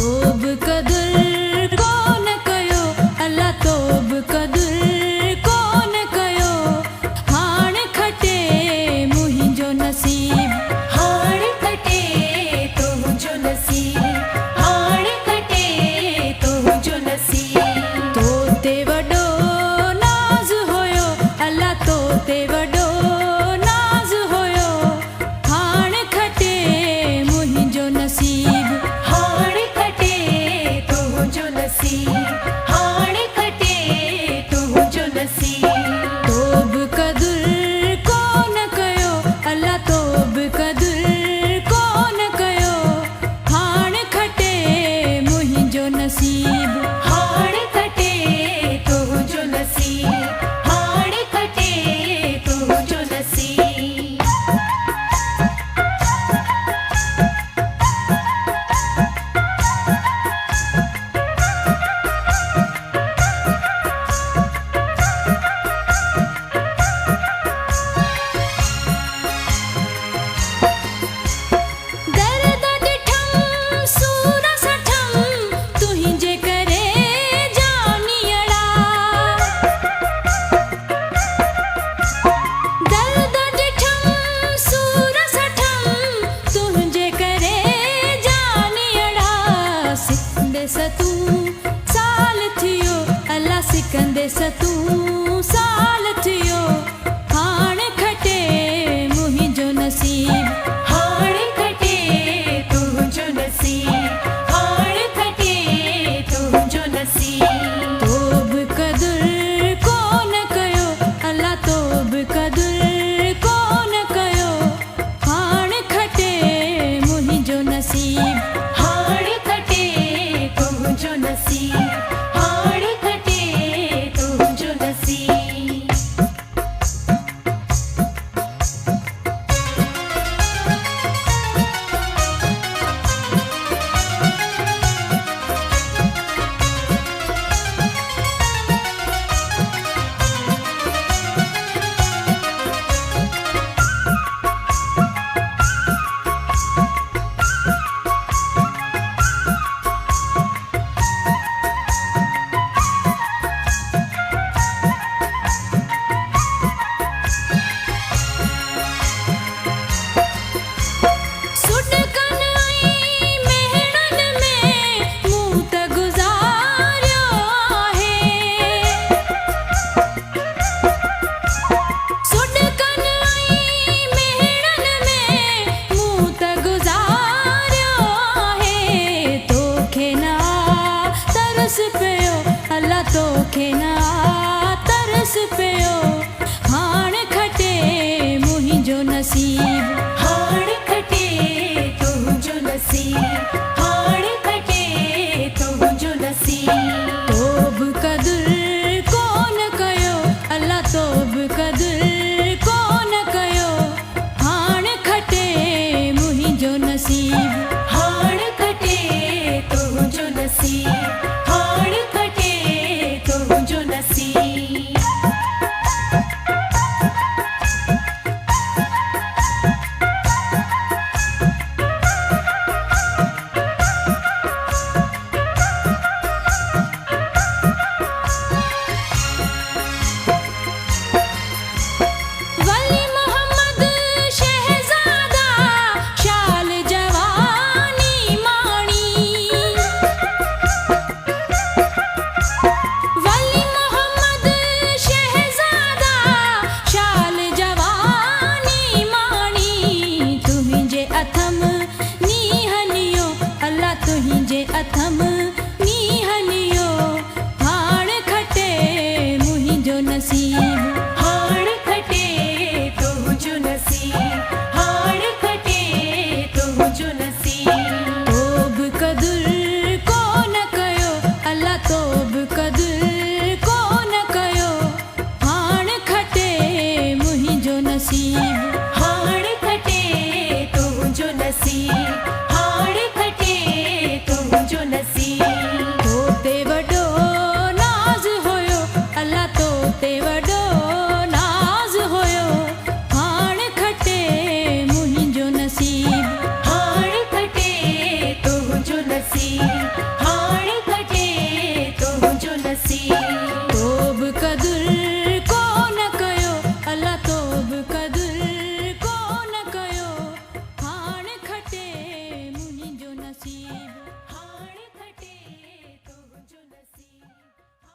तोब कदुर कोन कयो अल्लाह तोब कदुर कोन कयो हाण खटे मुहिंजो नसीब हाण खटे तुंहिंजो नसीब हाण खटे तुंहिंजो नसीब तो ते वॾो नाज़ हुयो अल्लाह तो ते वॾो नाज़ हुयो हाण खटे मुहिंजो नसीब हाण खटे तुंहिंजो नसीब हाण खटे तुंहिंजो नसीब तोब कदुर कोन कयो अल्लाह तोब कदुर कोन कयो हाण खटे मुहिंजो नसीब हाण खटे तुंहिंजो नसीब हाण खटे तुंहिंजो नसीब दर्द ॾिठम सूर सठम तुंहिंजे करे जानियड़ा दर्द ॾिठम सूर सठम तुंहिंजे करे जानियड़ा सिकंदे सतूं साल थियो अल्लाह सिकंदे सतूं साल थियो हाण खटे मुहिंजो नसीब हाण खटे तुंहिंजो नसीब हाण खटे तुंहिंजो नसीब तोब कदुर कोन कयो अल्लाह तोब कदुर कोन कयो हाण खटे मुहिंजो नसीब हाण खटे तुंहिंजो नसीब हाण खटे तुंहिंजो नसीब सुॾकन ऐं मेहणन में मूं त गुज़ारियो आहे सुॾकन ऐं मेहणन में मूं त गुज़ारियो आहे तोखे ना तरस पियो अल्लाह तोखे ना तरस पियो हाण खटे मुहिंजो नसीब हाण खटे तुंहिंजो नसीब हाण खटे तुंहिंजो नसीब तोब कदुर कोन कयो अल्लाह तोब कदुर कोन कयो हाण खटे मुहिंजो नसीब हाण खटे तुंहिंजो नसीब हाण खटे तुंहिंजो नसीब वली मोहम्मद शहजादा शाल जवानी माणी वली मोहम्मद शहजादा शाल जवानी माणी तुंहिंजे अथम नीहनियो अल्लाह तुंहिंजे अथम नीहनियो हाण खटे मुहिंजो नसीब हाण खटे तुंहिंजो नसीब हाण खटे तुंहिंजो नसीब तोब कदुर कोन कयो अल्लाह तोब कदुर कोन कयो हाण खटे मुहिंजो नसीब हाण खटे तुंहिंजो नसीब हाण खटे तुंहिंजो नसीब हाण